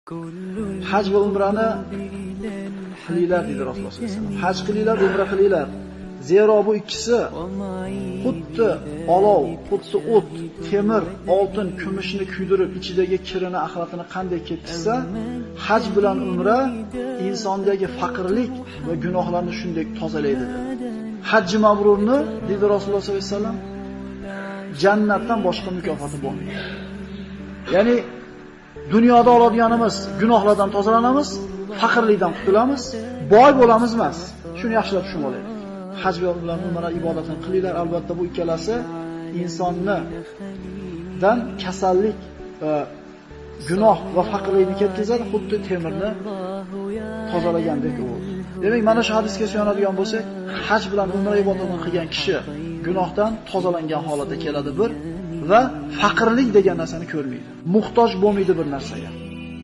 Haj va umrani qilinglar dedi Rasululloh sollallohu alayhi vasallam. Haj qilinglar, umra qilinglar. Zero bu ikkisi xuddi olov, xuddi o't, temir, oltin, kumushni kuydirib ichidagi kirini, axlatini qanday ketkizsa, haj bilan umra insondagi faqirlik va gunohlarni shunday tozalaydi dedi. Hajji mabrurni dedi Rasululloh sollallohu alayhi vasallam, jannatdan boshqa mukofoti bo'lmaydi. Ya'ni dunyoda oladiganimiz gunohlardan tozalanamiz, faqirlikdan qutulamiz, boy bo'lamiz emas. Shuni yaxshilab tushunib olaylik. Haj va umra ibodatini qilinglar. Albatta bu ikkalasi insondan kasallik, gunoh va faqirlikni ketkazadi, xuddi temirni tozalagandek u. Demak, mana shu hadisga suyanadigan bo'lsak, haj bilan umra ibodatini qilgan kishi gunohdan tozalangan holatda keladi bir va faqirlik degan narsani ko'rmaydi. Muhtoj bo'lmaydi bir narsaga.